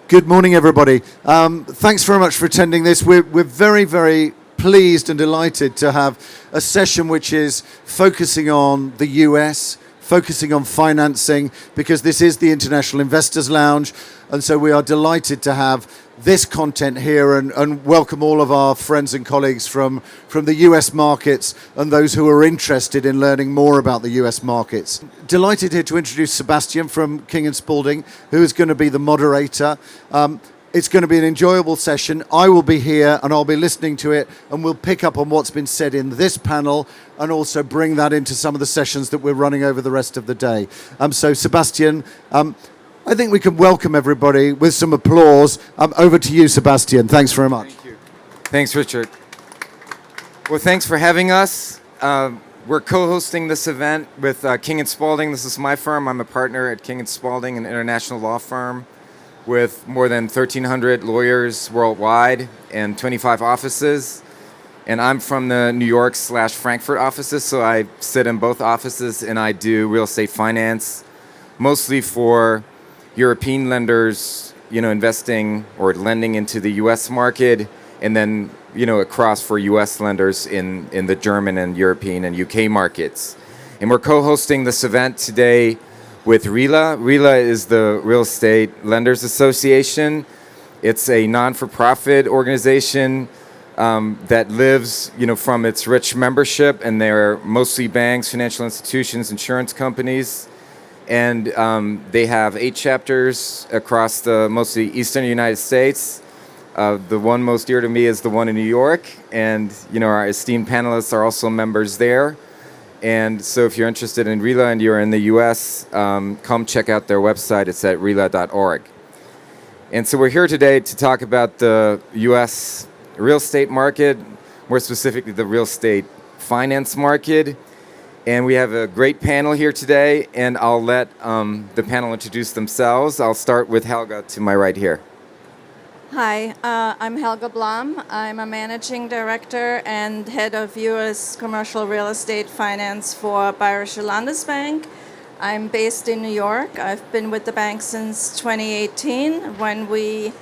Good morning, everybody. Thanks very much for attending this. We're very, very pleased and delighted to have a session which is focusing on the US, focusing on financing, because this is the International Investors Lounge. And so we are delighted to have this content here and welcome all of our friends and colleagues from the US markets and those who are interested in learning more about the US markets. Delighted here to introduce Sebastian from King & Spalding, who is going to be the moderator. It's going to be an enjoyable session. I will be here and I'll be listening to it, and we'll pick up on what's been said in this panel and also bring that into some of the sessions that we're running over the rest of the day. So Sebastian, I think we can welcome everybody with some applause. Over to you, Sebastian. Thanks very much. Thank you. Thanks, Richard. Well, thanks for having us. We're co-hosting this event with King & Spalding. This is my firm. I'm a partner at King & Spalding, an international law firm with more than 1,300 lawyers worldwide and 25 offices. And I'm from the New York/Frankfurt offices, so I sit in both offices and I do real estate finance, mostly for European lenders, investing or lending into the U.S. market, and then, across for U.S. lenders in the German and European and U.K. markets. And we're co-hosting this event today with RELA. RELA is the Real Estate Lenders Association. It's a non-for-profit organization that lives, from its rich membership, and they're mostly banks, financial institutions, insurance companies. And they have 8 chapters across the mostly eastern United States. The one most dear to me is the one in New York. And, our esteemed panelists are also members there. And so if you're interested in RELA and you're in the U.S., come check out their website. It's at rela.org. And so we're here today to talk about the U.S. real estate market, more specifically the real estate finance market. And we have a great panel here today, and I'll let the panel introduce themselves. I'll start with Helga to my right here. Hi, I'm Helga Blum. I'm a managing director and head of U.S. commercial real estate finance for Bayerische Landesbank. I'm based in New York. I've been with the bank since 2018 when we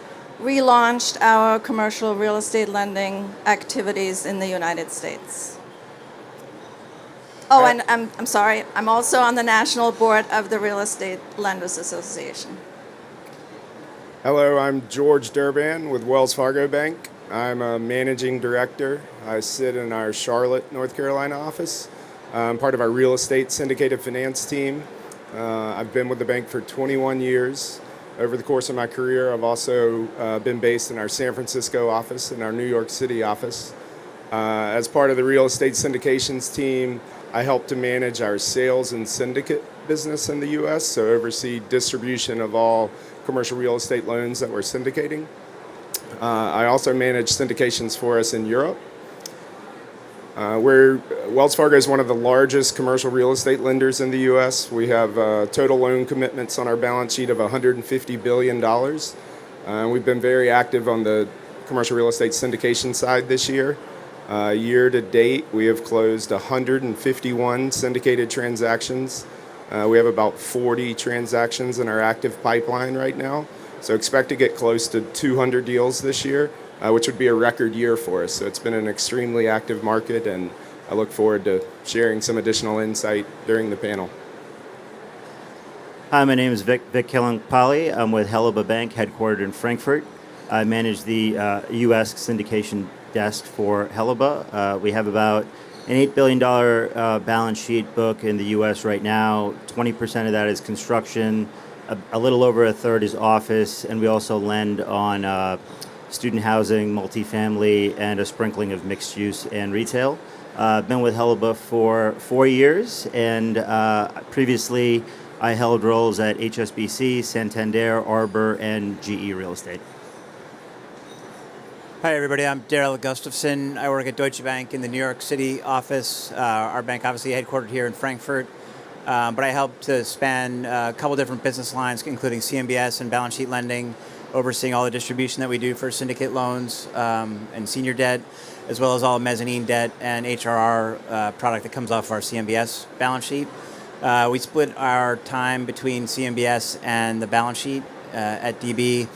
relaunched our commercial real estate lending activities in the United States. Oh, and I'm sorry, I'm also on the national board of the Real Estate Lenders Association. Hello, I'm George Durban with Wells Fargo Bank. I'm a managing director. I sit in our Charlotte, North Carolina office. I'm part of our real estate syndicated finance team. I've been with the bank for 21 years. Over the course of my career, I've also been based in our San Francisco office and our New York City office. As part of the real estate syndications team, I help to manage our sales and syndicate business in the U.S., so oversee distribution of all commercial real estate loans that we're syndicating. I also manage syndications for us in Europe. Wells Fargo is one of the largest commercial real estate lenders in the U.S. We have total loan commitments on our balance sheet of $150 billion. We've been very active on the commercial real estate syndication side this year. Year to date, we have closed 151 syndicated transactions. We have about 40 transactions in our active pipeline right now. So expect to get close to 200 deals this year, which would be a record year for us. So it's been an extremely active market, and I look forward to sharing some additional insight during the panel. Hi, my name is Vic Killing-Polly. I'm with Helga Bank, headquartered in Frankfurt. I manage the U.S. syndication desk for Helga. We have about an $8 billion balance sheet book in the U.S. right now. 20% of that is construction. A little over a third is office. And we also lend on student housing, multifamily, and a sprinkling of mixed use and retail. I've been with Helga for 4 years. And previously, I held roles at HSBC, Santander, Arbor, and GE Real Estate. Hi, everybody. I'm Darrell Gustafson. I work at Deutsche Bank in the New York City office. Our bank obviously headquartered here in Frankfurt, but I help to span a couple different business lines, including CMBS and balance sheet lending, overseeing all the distribution that we do for syndicate loans and senior debt, as well as all mezzanine debt and HRR product that comes off our CMBS balance sheet. We split our time between CMBS and the balance sheet at DB.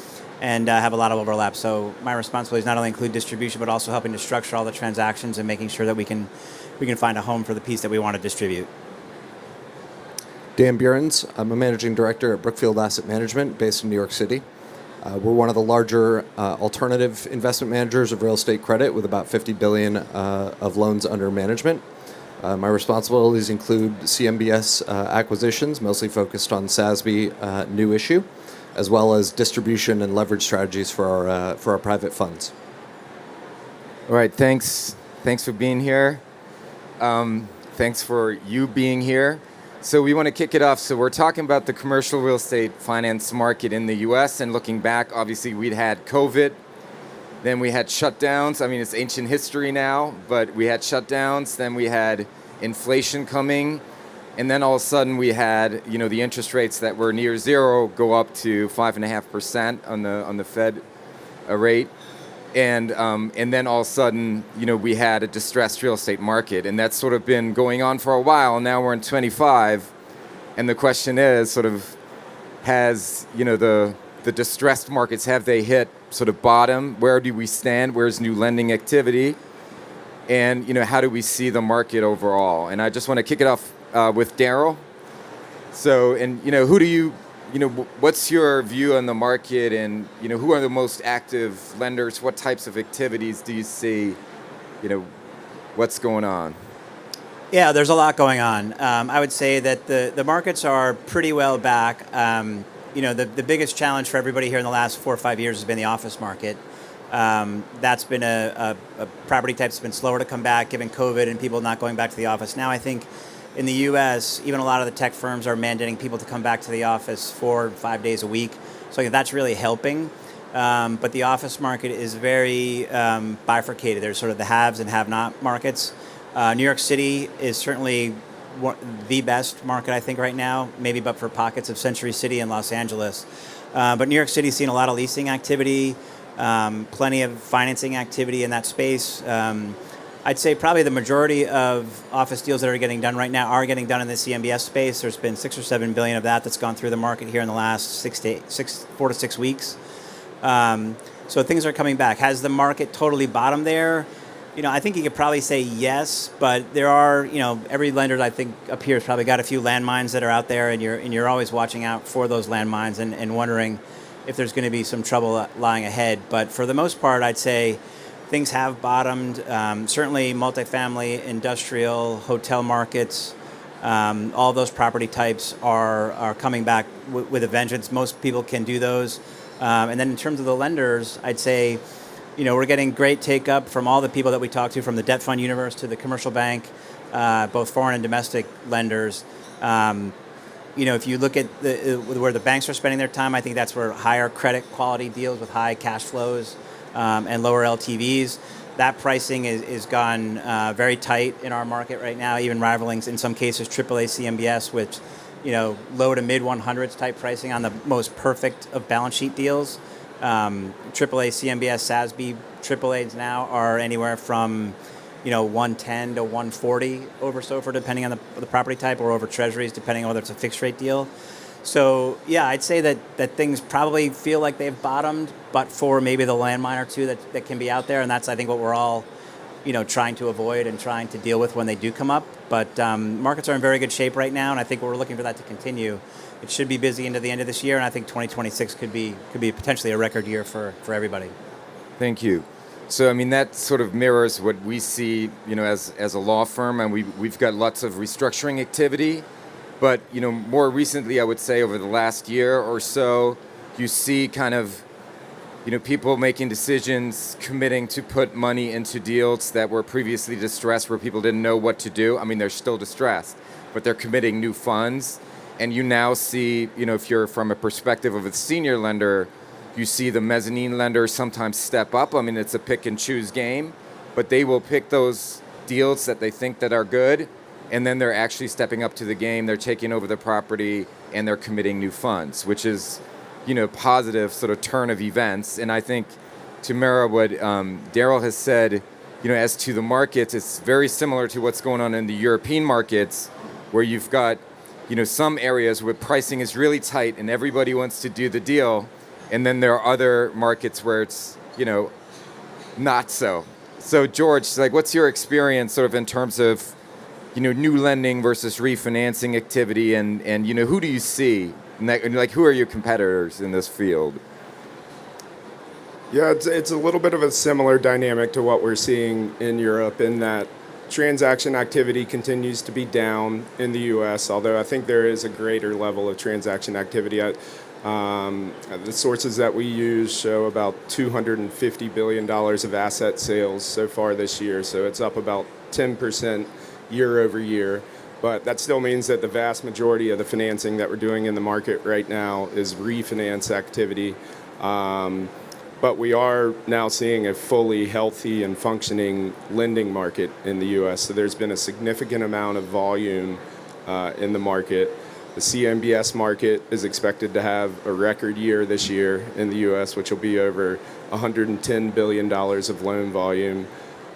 and have a lot of overlap. So my responsibilities not only include distribution, but also helping to structure all the transactions and making sure that we can find a home for the piece that we want to distribute. Dan Buehrens. I'm a managing director at Brookfield Asset Management based in New York City. We're one of the larger alternative investment managers of real estate credit with about $50 billion of loans under management. My responsibilities include CMBS acquisitions, mostly focused on SASB new issue, as well as distribution and leverage strategies for our private funds. All right, thanks for being here. Thanks for you being here. So we want to kick it off. So we're talking about the commercial real estate finance market in the U.S. and looking back, obviously we'd had COVID, then we had shutdowns. I mean, it's ancient history now, but we had shutdowns. Then we had inflation coming, and then all of a sudden we had, the interest rates that were near zero go up to 5.5% on the Fed rate. And then all of a sudden, we had a distressed real estate market, and that's sort of been going on for a while. Now we're in 25, and the question is sort of, has, the distressed markets, have they hit sort of bottom? Where do we stand? Where's new lending activity? And, how do we see the market overall? And I just want to kick it off with Darrell. So, and, who do you, what's your view on the market, and who are the most active lenders? What types of activities do you see? What's going on? Yeah, there's a lot going on. I would say that the markets are pretty well back. The biggest challenge for everybody here in the last 4 or 5 years has been the office market. That's been a property type that's been slower to come back, given COVID and people not going back to the office. Now I think in the U.S., even a lot of the tech firms are mandating people to come back to the office 4 or 5 days a week. So I think that's really helping. But the office market is very bifurcated. There's sort of the haves and have-not markets. New York City is certainly the best market, I think, right now, maybe but for pockets of Century City and Los Angeles. But New York City's seen a lot of leasing activity, plenty of financing activity in that space. I'd say probably the majority of office deals that are getting done right now are getting done in the CMBS space. There's been 6 or 7 billion of that's gone through the market here in the last 4 to 6 weeks. So things are coming back. Has the market totally bottomed there? I think you could probably say yes, but there are, every lender I think up here has probably got a few landmines that are out there, and you're always watching out for those landmines and wondering if there's going to be some trouble lying ahead. But for the most part, I'd say things have bottomed. Certainly multifamily, industrial, hotel markets, all those property types are coming back with a vengeance. Most people can do those. And then in terms of the lenders, I'd say, we're getting great take-up from all the people that we talk to, from the debt fund universe to the commercial bank, both foreign and domestic lenders. If you look at where the banks are spending their time, I think that's where higher credit quality deals with high cash flows and lower LTVs. That pricing is gone very tight in our market right now, even rivaling in some cases AAA CMBS, which low to mid 100s type pricing on the most perfect of balance sheet deals. AAA CMBS SASB AAAs now are anywhere from 110 to 140 over SOFR, depending on the property type, or over treasuries, depending on whether it's a fixed rate deal. So yeah, I'd say that things probably feel like they've bottomed, but for maybe the landmine or two that can be out there, and that's I think what we're all trying to avoid and trying to deal with when they do come up. But markets are in very good shape right now, and I think we're looking for that to continue. It should be busy into the end of this year, and I think 2026 could be potentially a record year for everybody. Thank you. So, I mean, that sort of mirrors what we see, as a law firm, and we've got lots of restructuring activity. But, more recently, I would say over the last year or so, you see kind of, people making decisions, committing to put money into deals that were previously distressed, where people didn't know what to do. I mean, they're still distressed, but they're committing new funds. And you now see, if you're from a perspective of a senior lender, you see the mezzanine lenders sometimes step up. I mean, it's a pick and choose game, but they will pick those deals that they think that are good, and then they're actually stepping up to the game. They're taking over the property, and they're committing new funds, which is, positive sort of turn of events. And I think to mirror what Darrell has said, as to the markets, it's very similar to what's going on in the European markets, where you've got, some areas where pricing is really tight and everybody wants to do the deal. and then there are other markets where it's, not so. So George, like, what's your experience sort of in terms of, new lending versus refinancing activity, and who do you see? And like, who are your competitors in this field? Yeah, it's a little bit of a similar dynamic to what we're seeing in Europe, in that transaction activity continues to be down in the U.S., although I think there is a greater level of transaction activity. The sources that we use show about $250 billion of asset sales so far this year, so it's up about 10% year over year. But that still means that the vast majority of the financing that we're doing in the market right now is refinance activity. But we are now seeing a fully healthy and functioning lending market in the U.S. So there's been a significant amount of volume in the market. The CMBS market is expected to have a record year this year in the U.S., which will be over $110 billion of loan volume.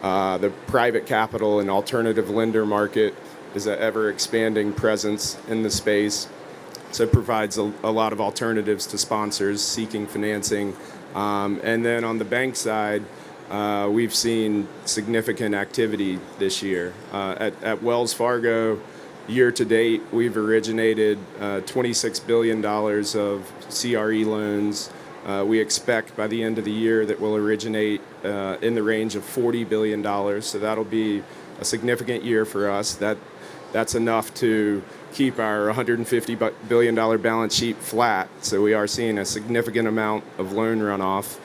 The private capital and alternative lender market is an ever-expanding presence in the space. So it provides a lot of alternatives to sponsors seeking financing. And then on the bank side, we've seen significant activity this year. At Wells Fargo, year to date, we've originated $26 billion of CRE loans. We expect by the end of the year that we'll originate in the range of $40 billion. So that'll be a significant year for us. That's enough to keep our $150 billion balance sheet flat. So we are seeing a significant amount of loan runoff.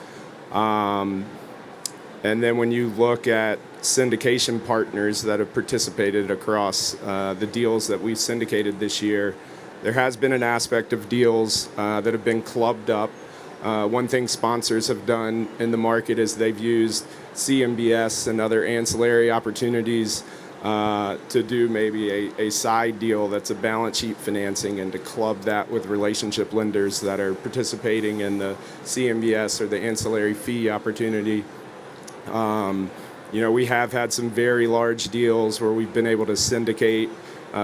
And then when you look at syndication partners that have participated across the deals that we syndicated this year, there has been an aspect of deals that have been clubbed up. One thing sponsors have done in the market is they've used CMBS and other ancillary opportunities to do maybe a side deal that's a balance sheet financing, and to club that with relationship lenders that are participating in the CMBS or the ancillary fee opportunity. We have had some very large deals where we've been able to syndicate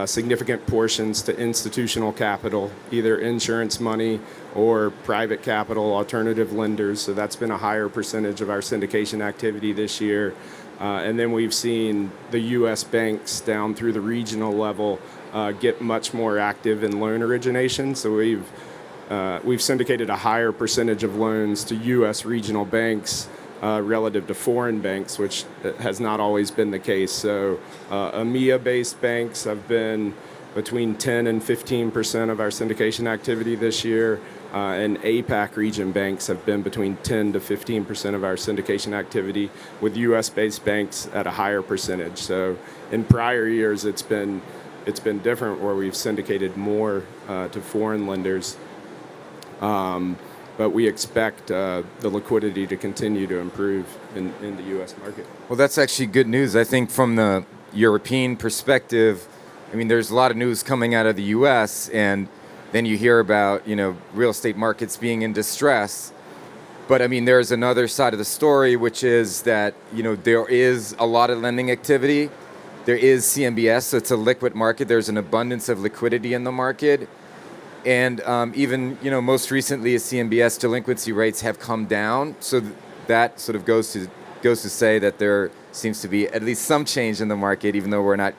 significant portions to institutional capital, either insurance money or private capital, alternative lenders. So that's been a higher percentage of our syndication activity this year. And then we've seen the U.S. banks down through the regional level get much more active in loan origination. So we've syndicated a higher percentage of loans to U.S. regional banks relative to foreign banks, which has not always been the case. So EMEA-based banks have been between 10 and 15% of our syndication activity this year, and APAC region banks have been between 10 to 15% of our syndication activity, with U.S.-based banks at a higher percentage. So in prior years, it's been different, where we've syndicated more to foreign lenders. But we expect the liquidity to continue to improve in the U.S. market. Well, that's actually good news. I think from the European perspective, there's a lot of news coming out of the U.S., and then you hear about, real estate markets being in distress. But there's another side of the story, which is that, there is a lot of lending activity. There is CMBS, so it's a liquid market. There's an abundance of liquidity in the market. And even, most recently, CMBS delinquency rates have come down. So that sort of goes to say that there seems to be at least some change in the market, even though we're not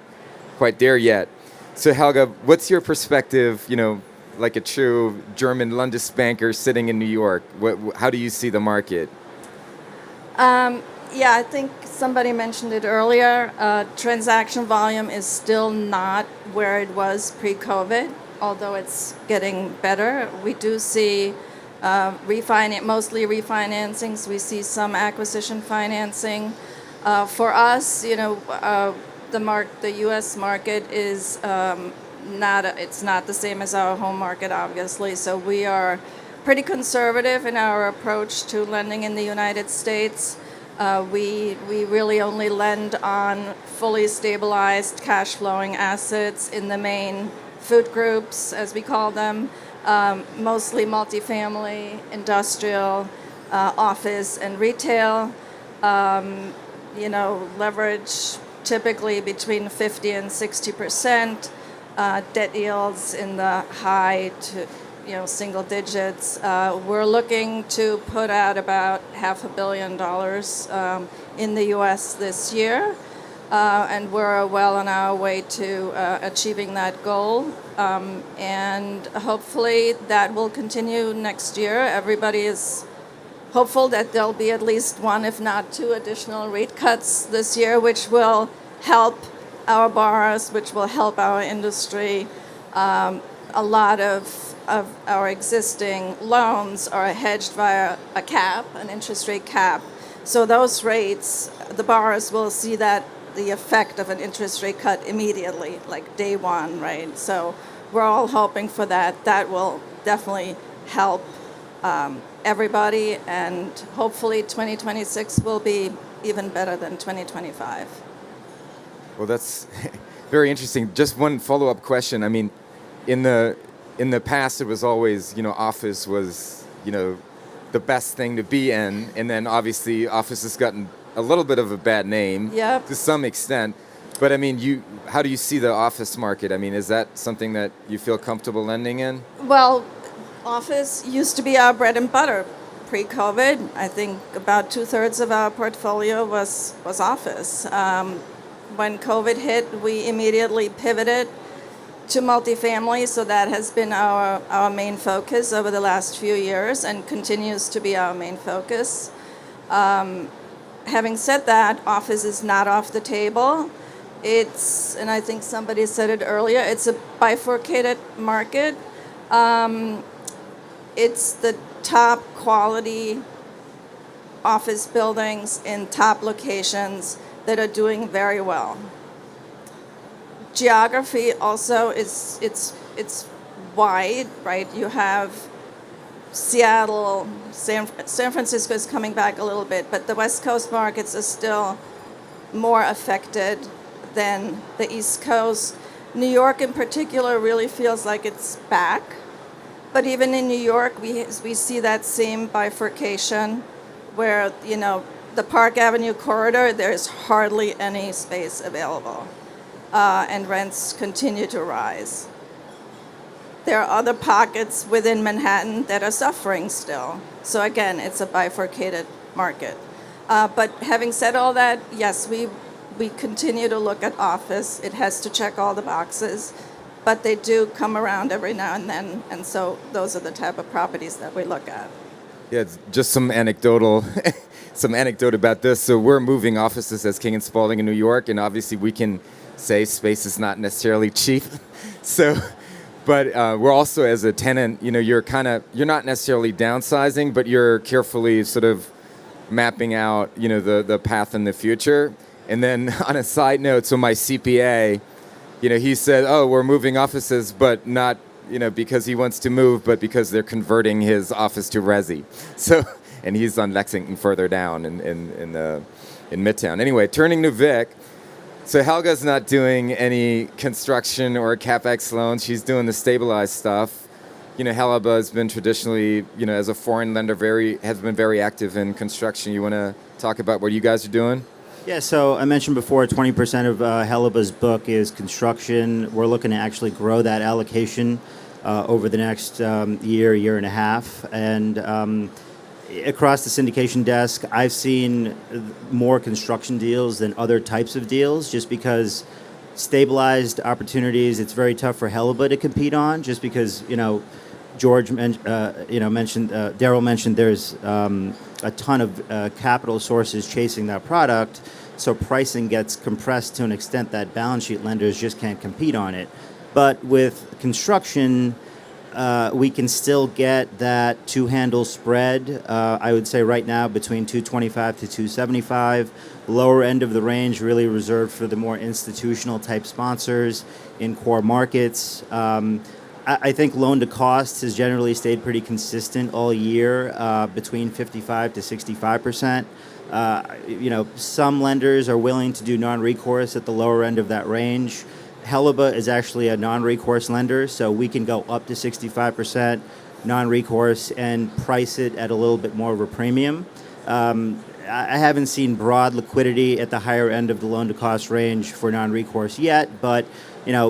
quite there yet. So Helga, what's your perspective, like a true German Landesbanker sitting in New York? How do you see the market? Yeah, I think somebody mentioned it earlier. Transaction volume is still not where it was pre-COVID, although it's getting better. We do see mostly refinancings. We see some acquisition financing. For us, the U.S. market is it's not the same as our home market, obviously. So we are pretty conservative in our approach to lending in the United States. We really only lend on fully stabilized cash flowing assets in the main food groups, as we call them, mostly multifamily, industrial, office, and retail. Leverage typically between 50 and 60%, debt yields in the high to single digits. We're looking to put out about $500 million in the U.S. this year, and we're well on our way to achieving that goal. And hopefully that will continue next year. Everybody is hopeful that there'll be at least one, if not two, additional rate cuts this year, which will help our borrowers, which will help our industry. A lot of our existing loans are hedged via a cap, an interest rate cap. So those rates, the borrowers will see the effect of an interest rate cut immediately, like day one, right? So we're all hoping for that. That will definitely help everybody, and hopefully 2026 will be even better than 2025. Well, that's very interesting. Just one follow-up question. I mean, in the past, it was always, office was, the best thing to be in, and then obviously office has gotten a little bit of a bad name to some extent. But I mean, how do you see the office market? I mean, is that something that you feel comfortable lending in? Well, office used to be our bread and butter pre-COVID. I think about 2/3 of our portfolio was office. When COVID hit, we immediately pivoted to multifamily, so that has been our main focus over the last few years and continues to be our main focus. Having said that, office is not off the table. And I think somebody said it earlier, it's a bifurcated market. It's the top quality office buildings in top locations that are doing very well. Geography also it's wide, right? You have Seattle, San Francisco is coming back a little bit, but the West Coast markets are still more affected than the East Coast. New York in particular really feels like it's back. But even in New York, we see that same bifurcation where, the Park Avenue corridor, there's hardly any space available. And rents continue to rise. There are other pockets within Manhattan that are suffering still. So again, it's a bifurcated market. But having said all that, yes, we continue to look at office. It has to check all the boxes. But they do come around every now and then, and so those are the type of properties that we look at. Yeah, it's just some anecdote about this. So we're moving offices as King & Spalding in New York, and obviously we can say space is not necessarily cheap. But we're also, as a tenant, you're not necessarily downsizing, but you're carefully sort of mapping out, the path in the future. And then on a side note, so my CPA, he said, we're moving offices, but not, because he wants to move, but because they're converting his office to resi. So, and he's on Lexington further down in Midtown. Anyway, turning to Vic. So Helga's not doing any construction or CapEx loans. She's doing the stabilized stuff. Helga has been traditionally, as a foreign lender, has been very active in construction. You want to talk about what you guys are doing? Yeah, so I mentioned before 20% of Helga's book is construction. We're looking to actually grow that allocation over the next year and a half. And across the syndication desk, I've seen more construction deals than other types of deals just because stabilized opportunities, it's very tough for Helga to compete on just because, Darrell mentioned there's a ton of capital sources chasing that product, so pricing gets compressed to an extent that balance sheet lenders just can't compete on it. But with construction, we can still get that two-handle spread, I would say right now between 225 to 275. Lower end of the range really reserved for the more institutional type sponsors in core markets. I think loan to cost has generally stayed pretty consistent all year, between 55 to 65%. Some lenders are willing to do non-recourse at the lower end of that range. Helga is actually a non-recourse lender, so we can go up to 65% non-recourse and price it at a little bit more of a premium. I haven't seen broad liquidity at the higher end of the loan-to-cost range for non-recourse yet, but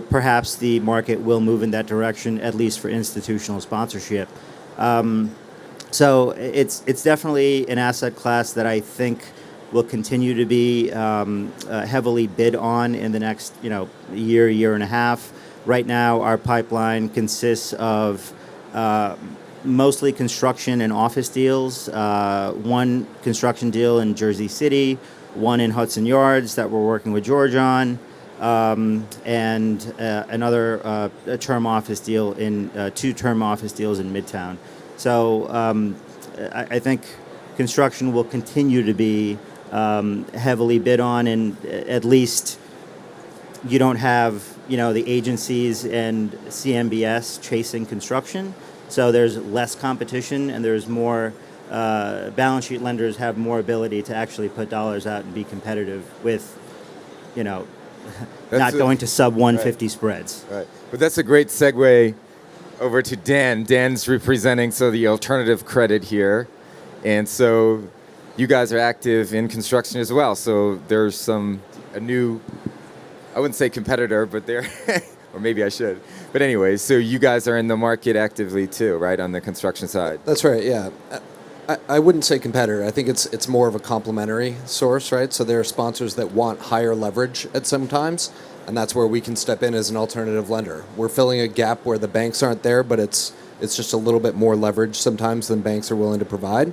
perhaps the market will move in that direction, at least for institutional sponsorship. So it's definitely an asset class that I think will continue to be heavily bid on in the next year and a half. Right now, our pipeline consists of mostly construction and office deals. One construction deal in Jersey City, one in Hudson Yards that we're working with George on, and another term office deal in two term office deals in Midtown. So I think construction will continue to be heavily bid on, and at least you don't have the agencies and CMBS chasing construction. So there's less competition, and there's more balance sheet lenders have more ability to actually put dollars out and be competitive with, not going to sub 150 spreads. Right. But that's a great segue over to Dan. Dan's representing the alternative credit here, and so you guys are active in construction as well. So there's a new, I wouldn't say competitor, but they're, or maybe I should. But anyway, so you guys are in the market actively too, right, on the construction side? That's right, yeah. I wouldn't say competitor. I think it's more of a complementary source, right? So there are sponsors that want higher leverage at some times, and that's where we can step in as an alternative lender. We're filling a gap where the banks aren't there, but it's just a little bit more leverage sometimes than banks are willing to provide.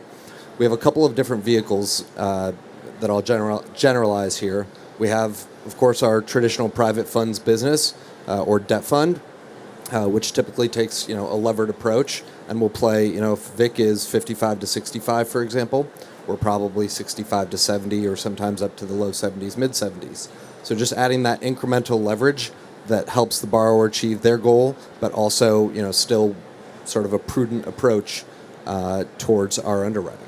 We have a couple of different vehicles that I'll generalize here. We have, of course, our traditional private funds business or debt fund, which typically takes a levered approach, and will play. If VIC is 55 to 65, for example, we're probably 65 to 70, or sometimes up to the low 70s, mid 70s. So just adding that incremental leverage that helps the borrower achieve their goal, but also still sort of a prudent approach towards our underwriting.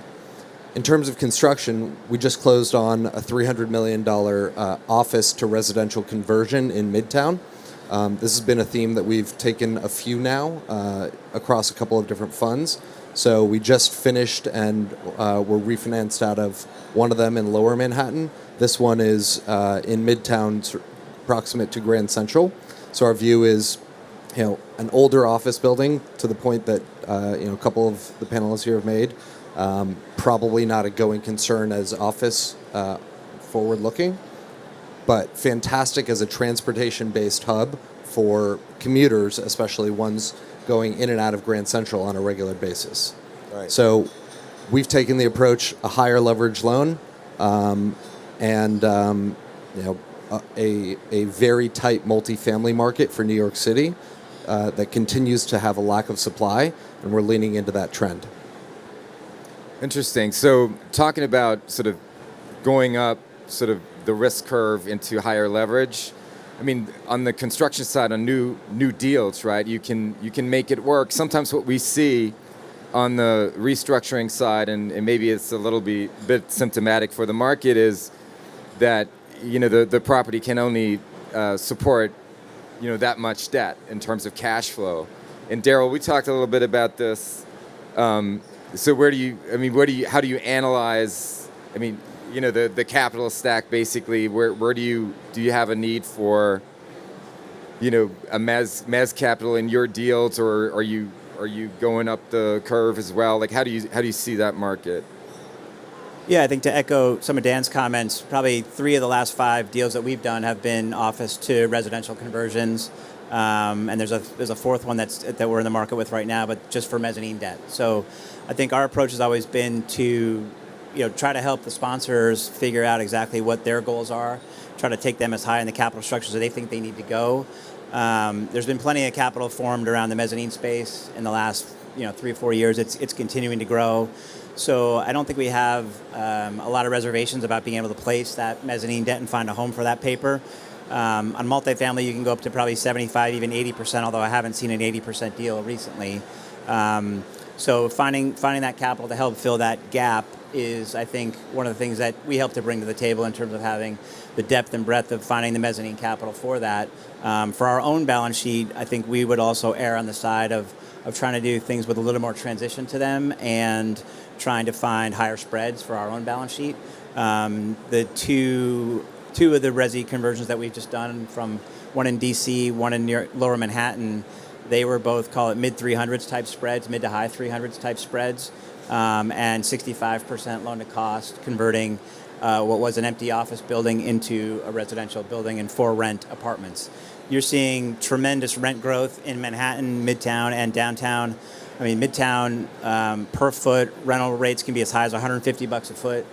In terms of construction, we just closed on a $300 million office to residential conversion in Midtown. This has been a theme that we've taken a few now across a couple of different funds. So we just finished and were refinanced out of one of them in Lower Manhattan. This one is in Midtown, proximate to Grand Central. So our view is, an older office building, to the point that a couple of the panelists here have made. Probably not a going concern as office forward-looking, but fantastic as a transportation-based hub for commuters, especially ones going in and out of Grand Central on a regular basis. Right. So we've taken the approach, a higher leverage loan, and a very tight multifamily market for New York City that continues to have a lack of supply, and we're leaning into that trend. Interesting. So talking about sort of going up sort of the risk curve into higher leverage, I mean, on the construction side, on new deals, right, you can make it work. Sometimes what we see on the restructuring side, and maybe it's a little bit symptomatic for the market, is that the property can only support that much debt in terms of cash flow. And Darrell, we talked a little bit about this. So how do you analyze, the capital stack basically? Where do you have a need for, a mezz capital in your deals, or are you going up the curve as well? Like, how do you see that market? Yeah, I think to echo some of Dan's comments, probably 3 of the last 5 deals that we've done have been office to residential conversions. And there's a 4th one that we're in the market with right now, but just for mezzanine debt. So I think our approach has always been to try to help the sponsors figure out exactly what their goals are, try to take them as high in the capital structures that they think they need to go. There's been plenty of capital formed around the mezzanine space in the last 3 or 4 years. It's continuing to grow. So I don't think we have a lot of reservations about being able to place that mezzanine debt and find a home for that paper. On multifamily, you can go up to probably 75, even 80%, although I haven't seen an 80% deal recently. So finding that capital to help fill that gap is, I think, one of the things that we help to bring to the table in terms of having the depth and breadth of finding the mezzanine capital for that. For our own balance sheet, I think we would also err on the side of of trying to do things with a little more transition to them and trying to find higher spreads for our own balance sheet. The two of the resi conversions that we've just done, from one in DC, one in Lower Manhattan, they were both, call it mid 300s type spreads, mid to high 300s type spreads, and 65% loan to cost, converting what was an empty office building into a residential building and for rent apartments. You're seeing tremendous rent growth in Manhattan, Midtown, and downtown. I mean, Midtown per foot rental rates can be as high as $150 a foot.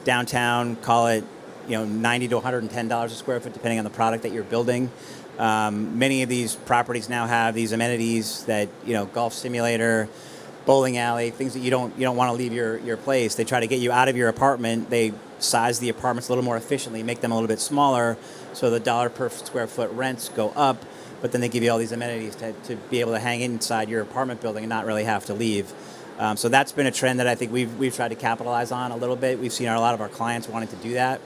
Downtown, call it $90 to $110 a square foot, depending on the product that you're building. Many of these properties now have these amenities that golf simulator, bowling alley, things that you don't want to leave your place. They try to get you out of your apartment. They size the apartments a little more efficiently, make them a little bit smaller, so the dollar per square foot rents go up. But then they give you all these amenities to be able to hang inside your apartment building and not really have to leave. So that's been a trend that I think we've tried to capitalize on a little bit. We've seen a lot of our clients wanting to do that.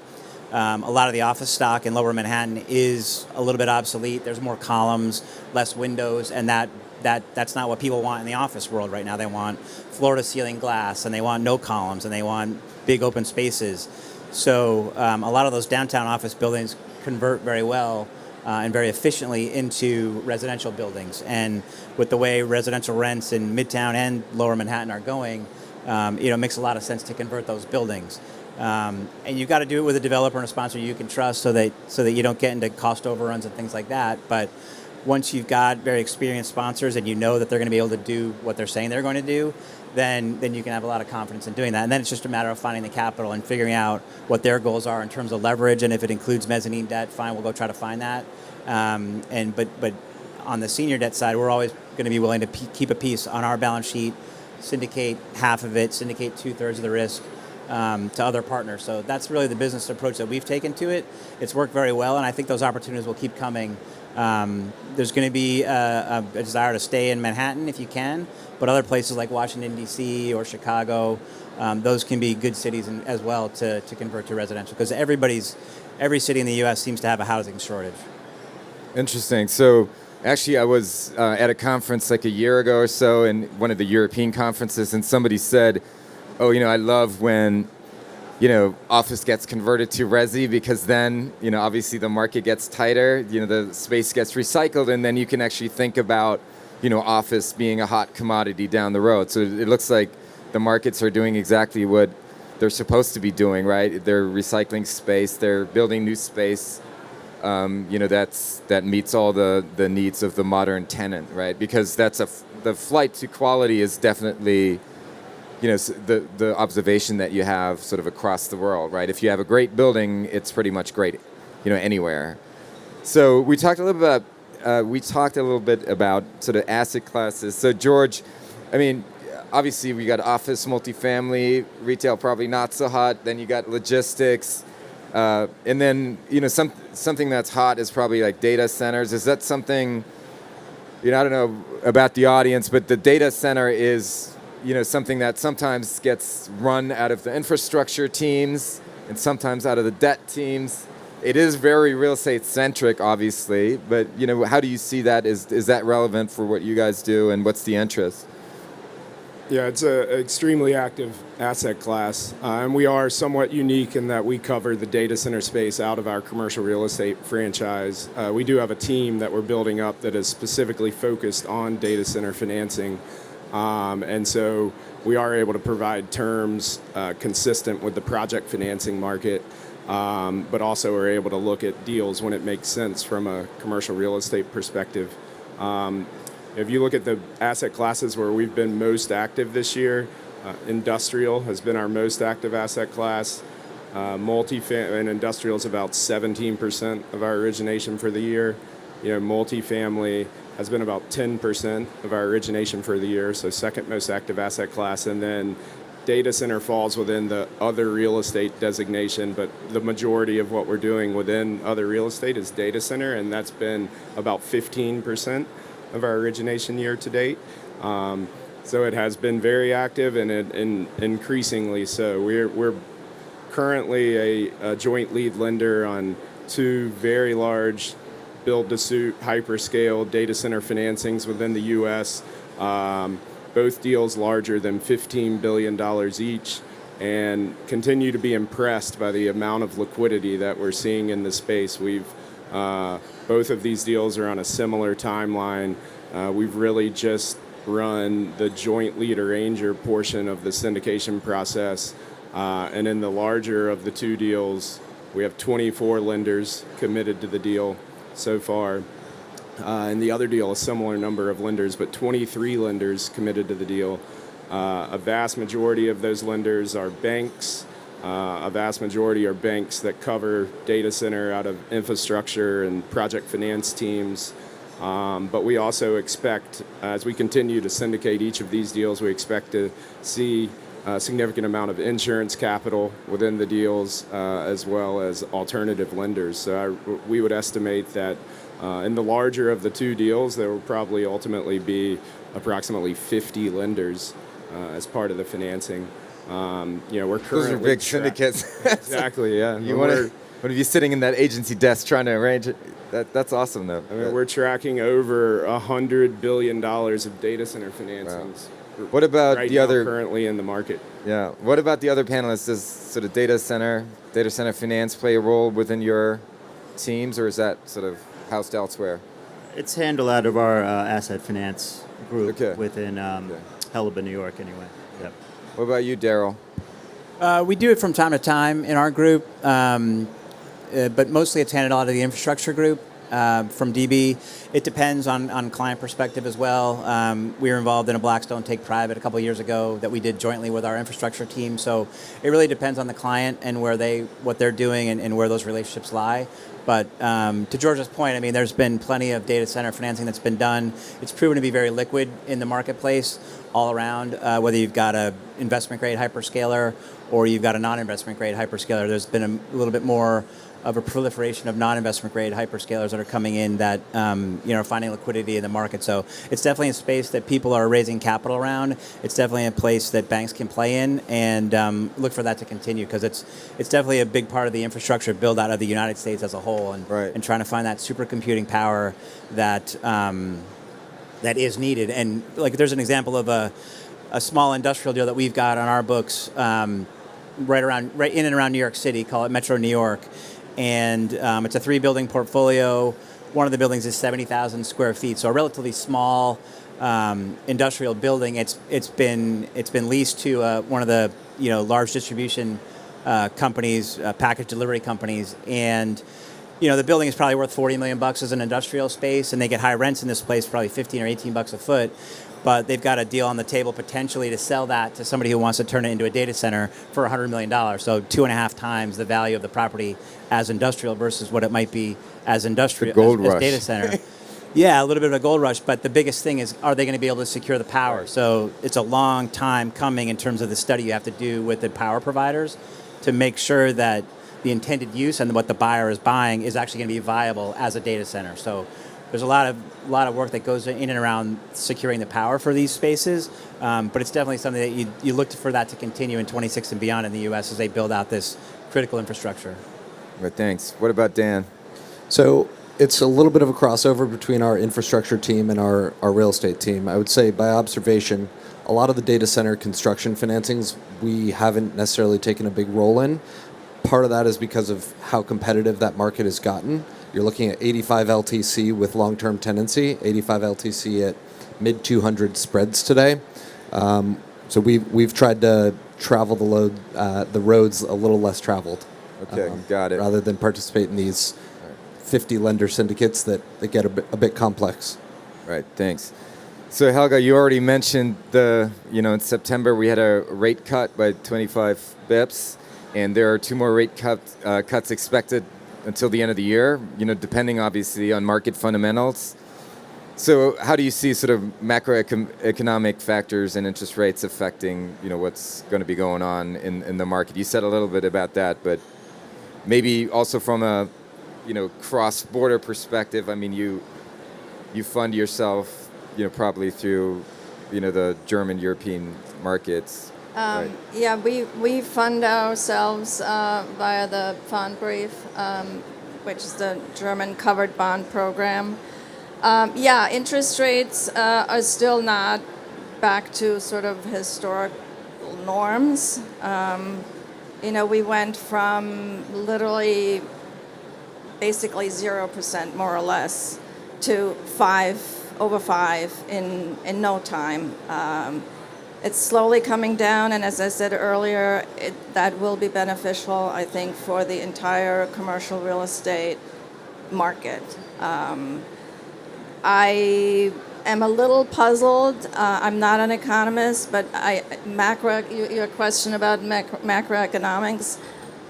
A lot of the office stock in Lower Manhattan is a little bit obsolete. There's more columns, less windows, and that's not what people want in the office world right now. They want floor-to-ceiling glass, and they want no columns, and they want big open spaces. So a lot of those downtown office buildings convert very well and very efficiently into residential buildings. And with the way residential rents in Midtown and Lower Manhattan are going, it makes a lot of sense to convert those buildings. And you've got to do it with a developer and a sponsor you can trust, so that you don't get into cost overruns and things like that. But once you've got very experienced sponsors and you know that they're going to be able to do what they're saying they're going to do, then you can have a lot of confidence in doing that. And then it's just a matter of finding the capital and figuring out what their goals are in terms of leverage. And if it includes mezzanine debt, fine, we'll go try to find that. But on the senior debt side, we're always going to be willing to keep a piece on our balance sheet, syndicate half of it, syndicate 2/3 of the risk to other partners. So that's really the business approach that we've taken to it. It's worked very well, and I think those opportunities will keep coming. There's going to be a desire to stay in Manhattan if you can, but other places like Washington, D.C. or Chicago, those can be good cities as well to convert to residential, because every city in the U.S. seems to have a housing shortage. Interesting. So actually I was at a conference like a year ago or so, in one of the European conferences, and somebody said, I love when office gets converted to resi, because then, obviously the market gets tighter, the space gets recycled, and then you can actually think about, office being a hot commodity down the road. So it looks like the markets are doing exactly what they're supposed to be doing, right? They're recycling space, they're building new space, that meets all the needs of the modern tenant, right? Because the flight to quality is definitely the observation that you have sort of across the world, right? If you have a great building, it's pretty much great, anywhere. So we talked a little bit about sort of asset classes. So George, I mean, obviously we got office, multifamily, retail probably not so hot. Then you got logistics, and then something that's hot is probably like data centers. Is that something? I don't know about the audience, but the data center is something that sometimes gets run out of the infrastructure teams and sometimes out of the debt teams. It is very real estate centric, obviously, but how do you see that? Is that relevant for what you guys do, and what's the interest? Yeah, it's an extremely active asset class, and we are somewhat unique in that we cover the data center space out of our commercial real estate franchise. We do have a team that we're building up that is specifically focused on data center financing. And so we are able to provide terms consistent with the project financing market, but also are able to look at deals when it makes sense from a commercial real estate perspective. If you look at the asset classes where we've been most active this year, industrial has been our most active asset class. Multifamily and industrial is about 17% of our origination for the year. Multifamily has been about 10% of our origination for the year, so second most active asset class. And then data center falls within the other real estate designation, but the majority of what we're doing within other real estate is data center, and that's been about 15% of our origination year to date. So it has been very active and increasingly so. We're currently a joint lead lender on two very large build-to-suit hyperscale data center financings within the U.S. Both deals larger than $15 billion each, and continue to be impressed by the amount of liquidity that we're seeing in the space. Both of these deals are on a similar timeline. We've really just run the joint lead arranger portion of the syndication process. And in the larger of the two deals, we have 24 lenders committed to the deal so far. In the other deal, a similar number of lenders, but 23 lenders committed to the deal. A vast majority of those lenders are banks. A vast majority are banks that cover data center out of infrastructure and project finance teams. But we also expect, as we continue to syndicate each of these deals, we expect to see a significant amount of insurance capital within the deals, as well as alternative lenders. So we would estimate that in the larger of the two deals, there will probably ultimately be approximately 50 lenders as part of the financing. We're currently Those are big syndicates. Exactly, yeah. You want to be sitting in that agency desk trying to arrange it. That's awesome, though. I mean, we're tracking over $100 billion of data center financings. Wow. What about right the now other currently in the market? Yeah. What about the other panelists? Does sort of data center finance play a role within your teams, or is that sort of housed elsewhere? It's handled out of our asset finance group Okay. within Helba, New York, anyway. Yep. What about you, Darrell? We do it from time to time in our group, but mostly it's handled out of the infrastructure group from DB. It depends on client perspective as well. We were involved in a Blackstone take private a couple of years ago that we did jointly with our infrastructure team. So it really depends on the client and what they're doing and where those relationships lie. But to George's point, I mean, there's been plenty of data center financing that's been done. It's proven to be very liquid in the marketplace all around, whether you've got a investment-grade hyperscaler or you've got a non-investment-grade hyperscaler. There's been a little bit more of a proliferation of non-investment-grade hyperscalers that are coming in that are finding liquidity in the market. So it's definitely a space that people are raising capital around. It's definitely a place that banks can play in, and look for that to continue because it's definitely a big part of the infrastructure build out of the United States as a whole, and trying to find that supercomputing power that that is needed. And like there's an example of a small industrial deal that we've got on our books right in and around New York City, call it Metro New York. And it's a 3-building portfolio. One of the buildings is 70,000 square feet, so a relatively small industrial building. It's been leased to one of the large distribution companies, package delivery companies, and the building is probably worth $40 million as an industrial space, and they get high rents in this place, probably $15 or $18 a foot. But they've got a deal on the table potentially to sell that to somebody who wants to turn it into a data center for $100 million. So 2.5 times the value of the property as industrial versus what it might be as industrial as data center. Yeah, a little bit of a gold rush. But the biggest thing is, are they going to be able to secure the power? So it's a long time coming in terms of the study you have to do with the power providers to make sure that the intended use and what the buyer is buying is actually going to be viable as a data center. So there's a lot of work that goes in and around securing the power for these spaces, but it's definitely something that you look for that to continue in 26 and beyond in the U.S. as they build out this critical infrastructure. Right, thanks. What about Dan? So it's a little bit of a crossover between our infrastructure team and our real estate team. I would say by observation, a lot of the data center construction financings we haven't necessarily taken a big role in. Part of that is because of how competitive that market has gotten. You're looking at 85 LTC with long-term tenancy, 85 LTC at mid-200 spreads today. So we've tried to travel the roads a little less traveled. Okay, got it. Rather than participate in these 50 lender syndicates that get a bit complex. Right, thanks. So Helga, you already mentioned in September we had a rate cut by 25 bips, and there are 2 more rate cuts expected until the end of the year, depending obviously on market fundamentals. So how do you see sort of macroeconomic factors and interest rates affecting, what's going to be going on in the market? You said a little bit about that, but maybe also from a, cross-border perspective. I mean, you fund yourself, probably through, the German European markets. Right. Yeah, we fund ourselves via the Pfandbrief, which is the German covered bond program. Yeah, interest rates are still not back to sort of historical norms. We went from literally basically 0% more or less to over 5 in no time. It's slowly coming down, and as I said earlier, that will be beneficial, I think, for the entire commercial real estate market. I am a little puzzled. I'm not an economist, but your question about macroeconomics,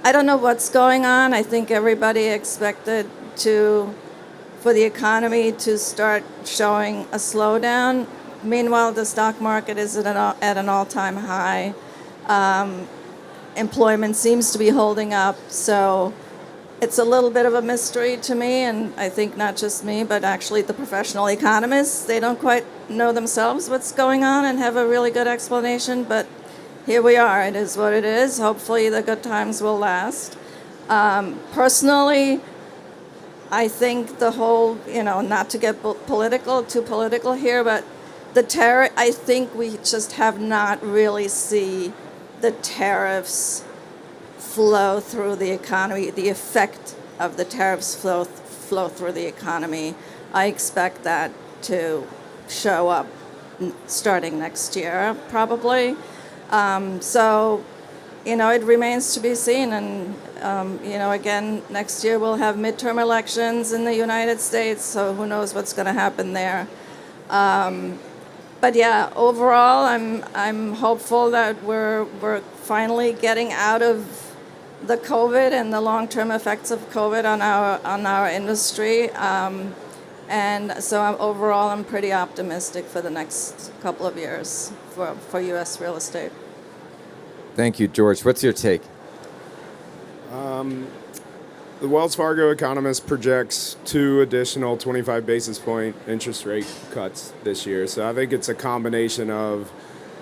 I don't know what's going on. I think everybody expected for the economy to start showing a slowdown. Meanwhile, the stock market is at an all-time high. Employment seems to be holding up, so it's a little bit of a mystery to me, and I think not just me, but actually the professional economists. They don't quite know themselves what's going on and have a really good explanation, but here we are. It is what it is. Hopefully the good times will last. Personally, I think the whole, not to get too political here, but I think we just have not really seen the tariffs flow through the economy, the effect of the tariffs flow through the economy. I expect that to show up starting next year, probably. It remains to be seen. And, again, next year we'll have midterm elections in the United States, so who knows what's going to happen there. But yeah, overall, I'm hopeful that we're finally getting out of the COVID and the long-term effects of COVID on our industry. And so overall, I'm pretty optimistic for the next couple of years for U.S. real estate. Thank you, George. What's your take? The Wells Fargo economist projects 2 additional 25 basis point interest rate cuts this year. So I think it's a combination of,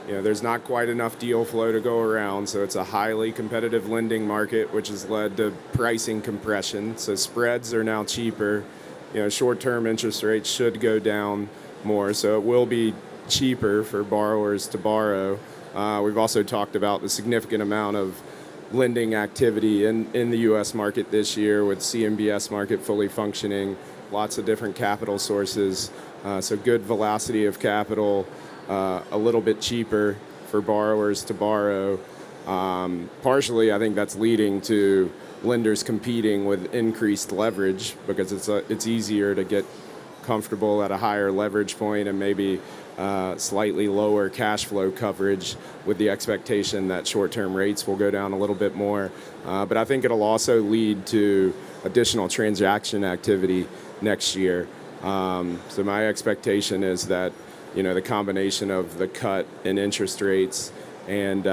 there's not quite enough deal flow to go around. So it's a highly competitive lending market, which has led to pricing compression. So spreads are now cheaper. Short-term interest rates should go down more. So it will be cheaper for borrowers to borrow. We've also talked about the significant amount of lending activity in the U.S. market this year with CMBS market fully functioning, lots of different capital sources, so good velocity of capital, a little bit cheaper for borrowers to borrow. Partially, I think that's leading to lenders competing with increased leverage because it's easier to get comfortable at a higher leverage point and maybe slightly lower cash flow coverage with the expectation that short-term rates will go down a little bit more. But I think it'll also lead to additional transaction activity next year. So my expectation is that, the combination of the cut in interest rates and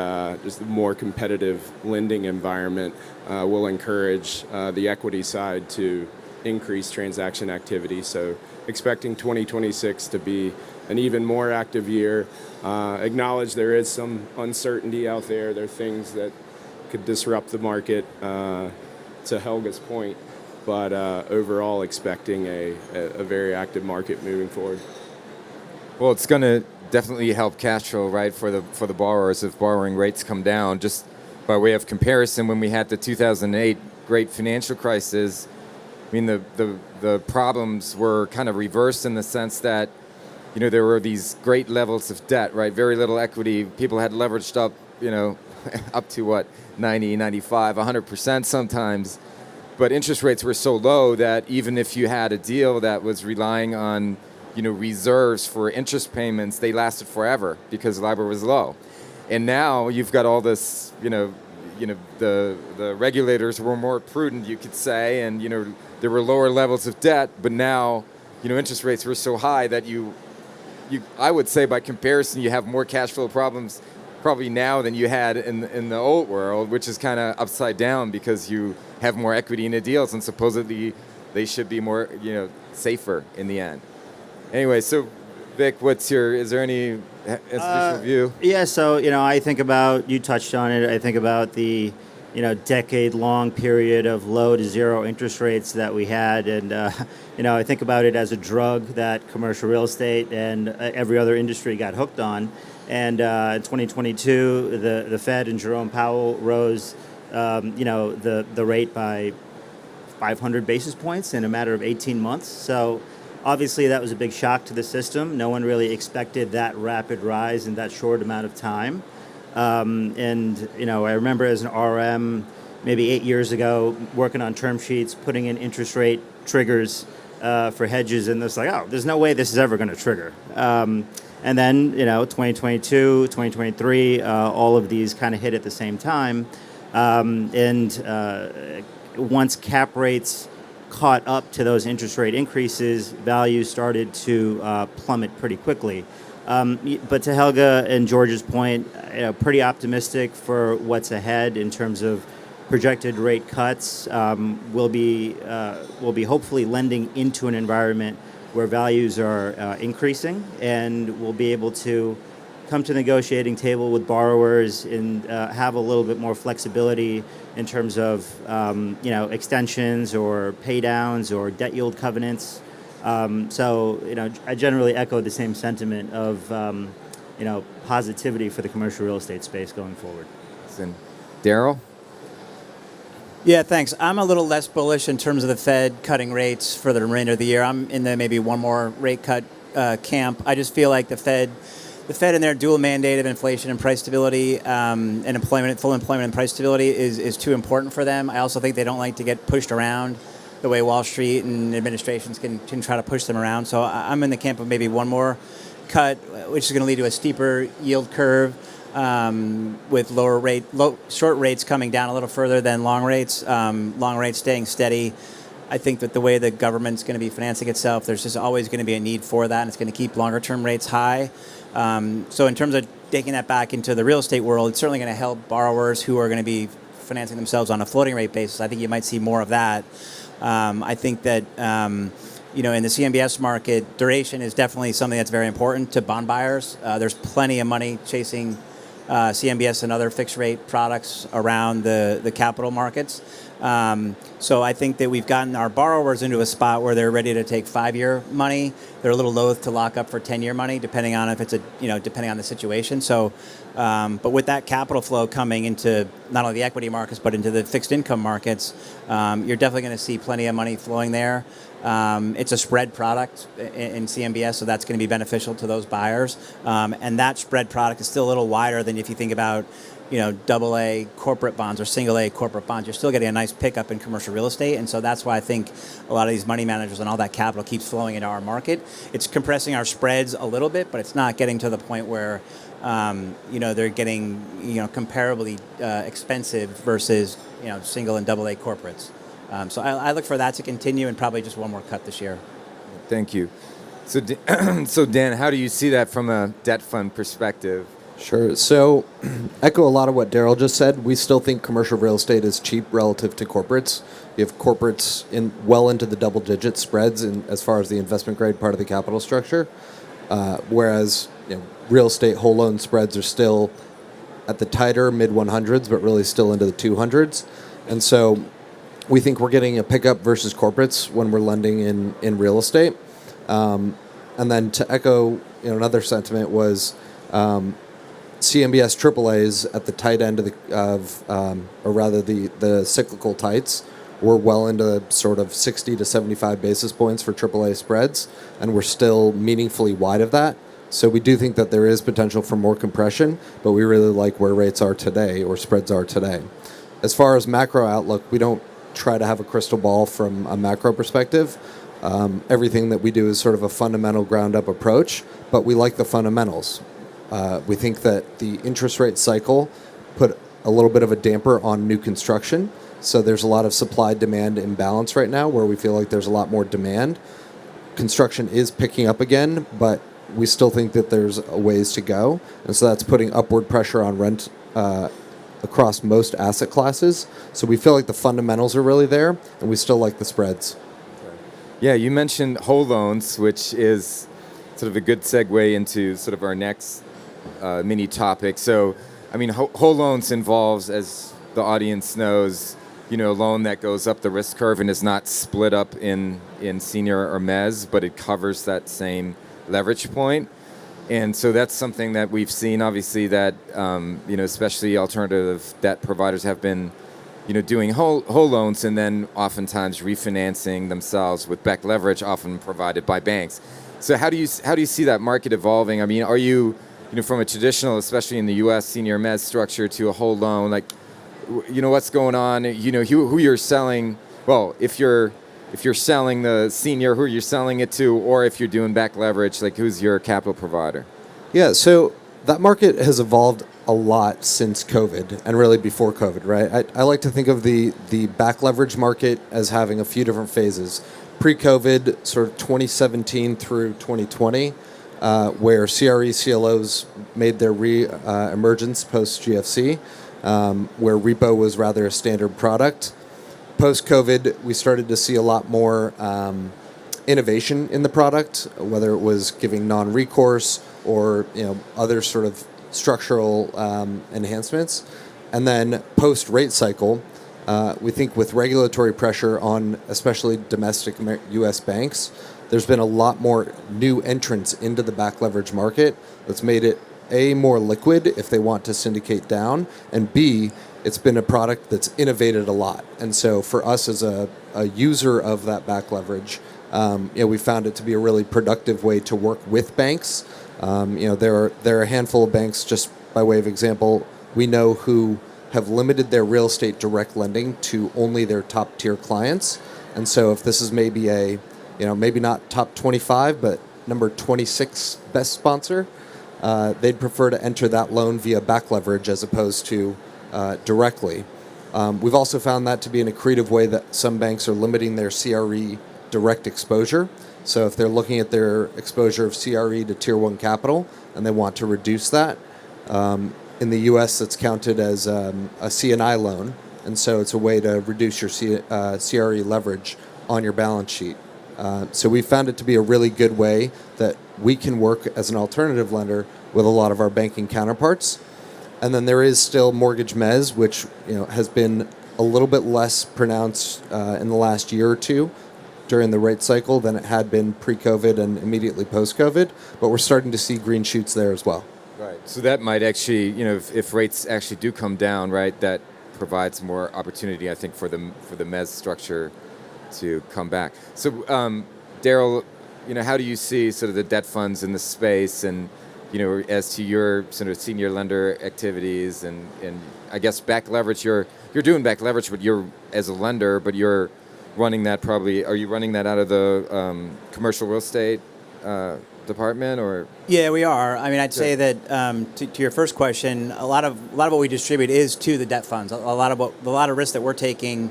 just a more competitive lending environment will encourage the equity side to increase transaction activity. So expecting 2026 to be an even more active year. Acknowledge there is some uncertainty out there. There are things that could disrupt the market, to Helga's point, but overall expecting a very active market moving forward. Well, it's going to definitely help cash flow, right, for the borrowers if borrowing rates come down. Just by way of comparison, when we had the 2008 great financial crisis, I mean, the problems were kind of reversed in the sense that, there were these great levels of debt, right? Very little equity. People had leveraged up, up to 90, 95, 100% sometimes. But interest rates were so low that even if you had a deal that was relying on, reserves for interest payments, they lasted forever because LIBOR was low. And now you've got all this, the regulators were more prudent, you could say, and, there were lower levels of debt, but now, interest rates were so high that I would say by comparison, you have more cash flow problems probably now than you had in the old world, which is kind of upside down because you have more equity in the deals and supposedly they should be more, safer in the end. Anyway, so Vic, is there any institutional view? Yeah, so, I think about, you touched on it, I think about the decade-long period of low to zero interest rates that we had. And, I think about it as a drug that commercial real estate and every other industry got hooked on. And in 2022, the Fed and Jerome Powell rose, the rate by 500 basis points in a matter of 18 months. So obviously that was a big shock to the system. No one really expected that rapid rise in that short amount of time. I remember as an RM, maybe 8 years ago, working on term sheets, putting in interest rate triggers for hedges, and it's like, oh, there's no way this is ever going to trigger. And then, 2022, 2023, all of these kind of hit at the same time. Once cap rates caught up to those interest rate increases, values started to plummet pretty quickly. But to Helga and George's point, pretty optimistic for what's ahead in terms of projected rate cuts. We'll be hopefully lending into an environment where values are increasing, and we'll be able to come to the negotiating table with borrowers and have a little bit more flexibility in terms of extensions or pay downs or debt yield covenants. I generally echo the same sentiment of positivity for the commercial real estate space going forward. And Darrell? Yeah, thanks. I'm a little less bullish in terms of the Fed cutting rates for the remainder of the year. I'm in the maybe one more rate cut camp. I just feel like the Fed and their dual mandate of inflation and price stability and full employment and price stability is too important for them. I also think they don't like to get pushed around the way Wall Street and administrations can try to push them around. So I'm in the camp of maybe one more cut, which is going to lead to a steeper yield curve with short rates coming down a little further than long rates. Long rates staying steady. I think that the way the government's going to be financing itself, there's just always going to be a need for that, and it's going to keep longer-term rates high. So in terms of taking that back into the real estate world, it's certainly going to help borrowers who are going to be financing themselves on a floating rate basis. I think you might see more of that. I think that in the CMBS market, duration is definitely something that's very important to bond buyers. There's plenty of money chasing CMBS and other fixed rate products around the capital markets. So I think that we've gotten our borrowers into a spot where they're ready to take 5-year money. They're a little loath to lock up for 10-year money, depending on if it's depending on the situation. So, but with that capital flow coming into not only the equity markets but into the fixed income markets, you're definitely going to see plenty of money flowing there. It's a spread product in CMBS, so that's going to be beneficial to those buyers. And that spread product is still a little wider than if you think about AA corporate bonds or single A corporate bonds. You're still getting a nice pickup in commercial real estate, and so that's why I think a lot of these money managers and all that capital keeps flowing into our market. It's compressing our spreads a little bit, but it's not getting to the point where they're getting comparably expensive versus single and AA corporates. So I look for that to continue, and probably just one more cut this year. Thank you. So, so Dan, how do you see that from a debt fund perspective? Sure. So, echo a lot of what Darrell just said. We still think commercial real estate is cheap relative to corporates. You have corporates well into the double-digit spreads as far as the investment grade part of the capital structure, whereas real estate whole loan spreads are still at the tighter mid-100s, but really still into the 200s. And so we think we're getting a pickup versus corporates when we're lending in real estate. And then to echo another sentiment was CMBS AAAs at the tight end of the cyclical tights were well into sort of 60 to 75 basis points for AAA spreads, and we're still meaningfully wide of that. So we do think that there is potential for more compression, but we really like where rates are today or spreads are today. As far as macro outlook, we don't try to have a crystal ball from a macro perspective. Everything that we do is sort of a fundamental ground-up approach, but we like the fundamentals. We think that the interest rate cycle put a little bit of a damper on new construction. So there's a lot of supply-demand imbalance right now where we feel like there's a lot more demand. Construction is picking up again, but we still think that there's a ways to go. And so that's putting upward pressure on rent across most asset classes. So we feel like the fundamentals are really there, and we still like the spreads. Yeah, you mentioned whole loans, which is sort of a good segue into sort of our next mini topic. So, I mean, whole loans involves, as the audience knows, a loan that goes up the risk curve and is not split up in senior or mezz, but it covers that same leverage point. And so that's something that we've seen, obviously, that, especially alternative debt providers have been, doing whole loans and then oftentimes refinancing themselves with back leverage, often provided by banks. So how do you see that market evolving? I mean, are you, from a traditional, especially in the U.S. senior mezz structure to a whole loan, like, what's going on? Who you're selling? Well, if you're selling the senior, who you're selling it to, or if you're doing back leverage, like who's your capital provider? Yeah, so that market has evolved a lot since COVID and really before COVID, right? I like to think of the back leverage market as having a few different phases. Pre-COVID, sort of 2017 through 2020, where CRE CLOs made their emergence post-GFC, where repo was rather a standard product. Post-COVID, we started to see a lot more innovation in the product, whether it was giving non-recourse or other sort of structural enhancements. And then post-rate cycle, we think with regulatory pressure on especially domestic U.S. banks, there's been a lot more new entrants into the back leverage market that's made it, A, more liquid if they want to syndicate down, and B, it's been a product that's innovated a lot. And so for us as a user of that back leverage, we found it to be a really productive way to work with banks. There are a handful of banks, just by way of example, we know who have limited their real estate direct lending to only their top tier clients. And so if this is maybe maybe not top 25, but number 26 best sponsor, they'd prefer to enter that loan via back leverage as opposed to directly. We've also found that to be an accretive way that some banks are limiting their CRE direct exposure. So if they're looking at their exposure of CRE to Tier 1 capital and they want to reduce that, in the U.S. that's counted as a C&I loan, and so it's a way to reduce your CRE leverage on your balance sheet. So we found it to be a really good way that we can work as an alternative lender with a lot of our banking counterparts. And then there is still mortgage mezz, which has been a little bit less pronounced in the last year or two during the rate cycle than it had been pre-COVID and immediately post-COVID. But we're starting to see green shoots there as well. Right. So that might actually, if rates actually do come down, right, that provides more opportunity, I think, for the mezz structure to come back. So, Darrell, how do you see sort of the debt funds in the space, and as to your sort of senior lender activities, and I guess back leverage? You're doing back leverage, but you're as a lender, but you're running that probably. Are you running that out of the commercial real estate department, or? Yeah, we are. I mean, I'd say that to your first question, a lot of what we distribute is to the debt funds. A lot of risk that we're taking.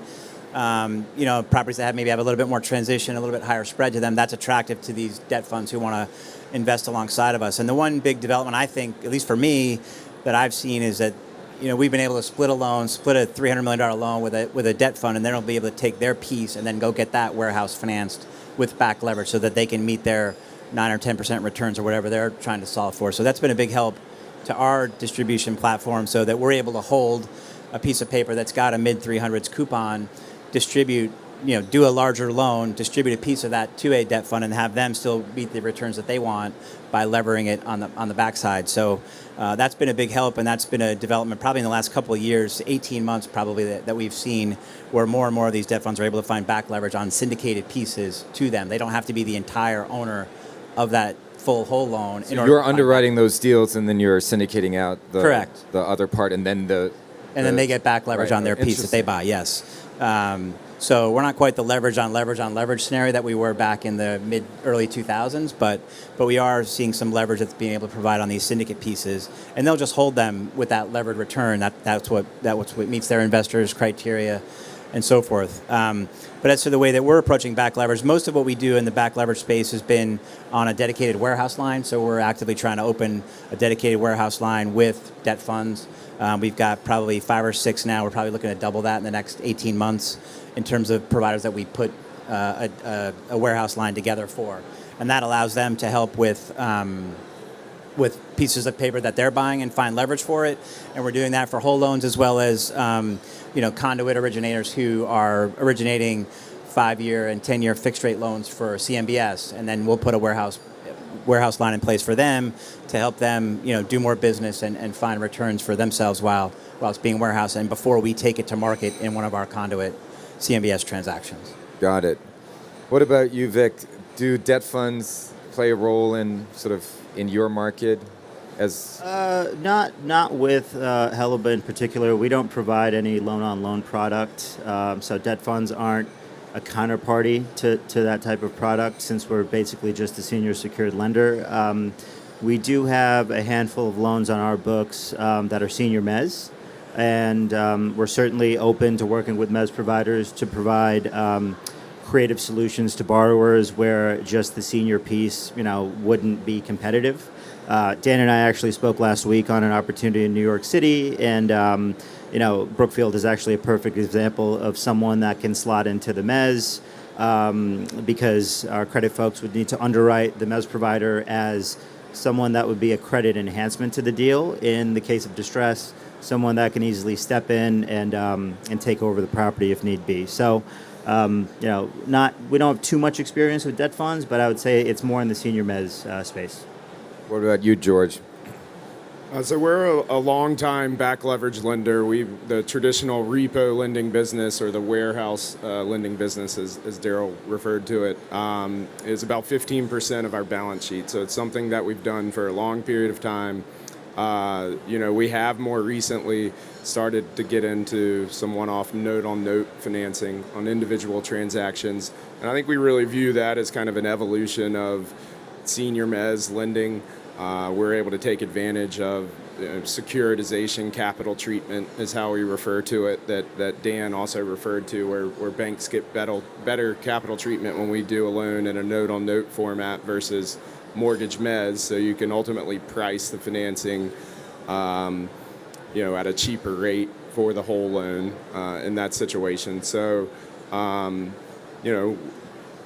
Properties that have a little bit more transition, a little bit higher spread to them, that's attractive to these debt funds who want to invest alongside of us. And the one big development, I think, at least for me, that I've seen is that, we've been able to split a $300 million loan with a debt fund, and then they'll be able to take their piece and then go get that warehouse financed with back leverage so that they can meet their 9 or 10% returns or whatever they're trying to solve for. So that's been a big help to our distribution platform, so that we're able to hold a piece of paper that's got a mid-300s coupon, distribute, do a larger loan, distribute a piece of that to a debt fund, and have them still meet the returns that they want by levering it on the backside. So that's been a big help, and that's been a development probably in the last couple of years, 18 months probably, that we've seen, where more and more of these debt funds are able to find back leverage on syndicated pieces to them. They don't have to be the entire owner of that full whole loan. So you're underwriting those deals, and then you're syndicating out the other part, and then then they get back leverage on their piece that they buy. Yes. So we're not quite the leverage on leverage scenario that we were back in the early 2000s, but we are seeing some leverage that's being able to provide on these syndicate pieces, and they'll just hold them with that levered return. That's what meets their investors' criteria, and so forth. But as to the way that we're approaching back leverage, most of what we do in the back leverage space has been on a dedicated warehouse line. So we're actively trying to open a dedicated warehouse line with debt funds. We've got probably 5 or 6 now. We're probably looking to double that in the next 18 months in terms of providers that we put a warehouse line together for. And that allows them to help with with pieces of paper that they're buying and find leverage for it. And we're doing that for whole loans as well as conduit originators who are originating 5-year and 10-year fixed rate loans for CMBS, and then we'll put a warehouse line in place for them to help them do more business and find returns for themselves while it's being warehoused and before we take it to market in one of our conduit CMBS transactions. Got it. What about you, Vic? Do debt funds play a role in your market? As Not with Helba in particular. We don't provide any loan-on-loan product, so debt funds aren't a counterparty to that type of product since we're basically just a senior secured lender. We do have a handful of loans on our books that are senior mezz, and we're certainly open to working with mezz providers to provide creative solutions to borrowers where just the senior piece, wouldn't be competitive. Dan and I actually spoke last week on an opportunity in New York City, and Brookfield is actually a perfect example of someone that can slot into the mezz because our credit folks would need to underwrite the mezz provider as someone that would be a credit enhancement to the deal. In the case of distress, someone that can easily step in and take over the property if need be. So, we don't have too much experience with debt funds, but I would say it's more in the senior mezz space. what about you, George? So we're a long-time back leverage lender. The traditional repo lending business or the warehouse lending business, as Darrell referred to it, is about 15% of our balance sheet. So it's something that we've done for a long period of time. We have more recently started to get into some one-off note-on-note financing on individual transactions. And I think we really view that as kind of an evolution of senior mezz lending. We're able to take advantage of securitization, capital treatment is how we refer to it, that Dan also referred to, where banks get better capital treatment when we do a loan in a note-on-note format versus mortgage mezz, so you can ultimately price the financing at a cheaper rate for the whole loan in that situation. So,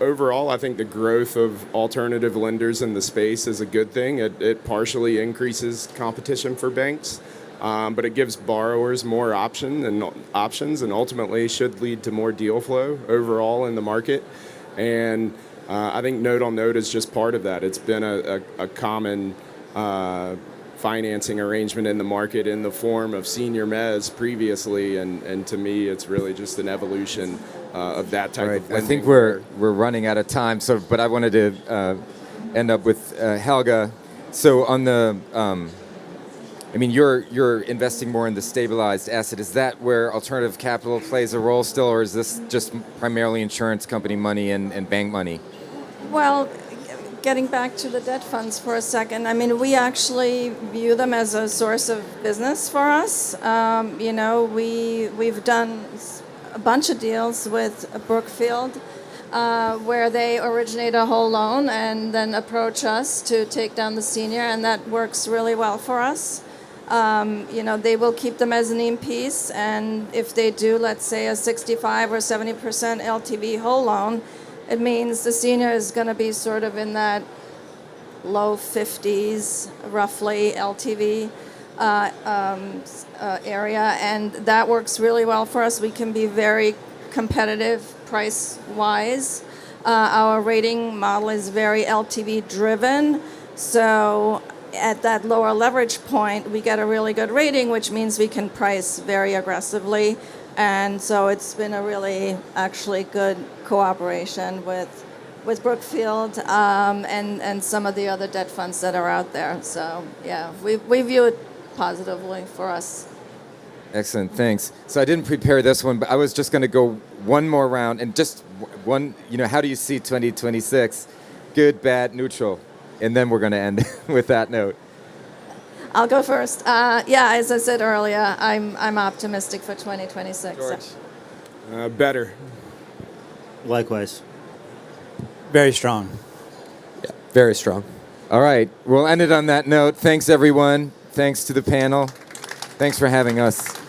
overall, I think the growth of alternative lenders in the space is a good thing. It partially increases competition for banks, but it gives borrowers more options and ultimately should lead to more deal flow overall in the market. And I think note-on-note is just part of that. It's been a common financing arrangement in the market in the form of senior mezz previously, and to me, it's really just an evolution of that type of lending. I think we're running out of time, but I wanted to end up with Helga. So on the, you're investing more in the stabilized asset. Is that where alternative capital plays a role still, or is this just primarily insurance company money and bank money? Well, getting back to the debt funds for a second, we actually view them as a source of business for us. We've done a bunch of deals with Brookfield where they originate a whole loan and then approach us to take down the senior, and that works really well for us. They will keep the mezzanine piece, and if they do, let's say, a 65 or 70% LTV whole loan, it means the senior is going to be sort of in that low 50s, roughly, LTV area, and that works really well for us. We can be very competitive price-wise. Our rating model is very LTV-driven, so at that lower leverage point, we get a really good rating, which means we can price very aggressively. And so it's been a really actually good cooperation with Brookfield and some of the other debt funds that are out there. So yeah, we view it positively for us. Excellent, thanks. So I didn't prepare this one, but I was just going to go one more round and just one, how do you see 2026? Good, bad, neutral. And then we're going to end with that note. I'll go first. As I said earlier, I'm optimistic for 2026. George? Better. Likewise. Very strong. Yeah, very strong. All right, we'll end it on that note. Thanks, everyone. Thanks to the panel. Thanks for having us.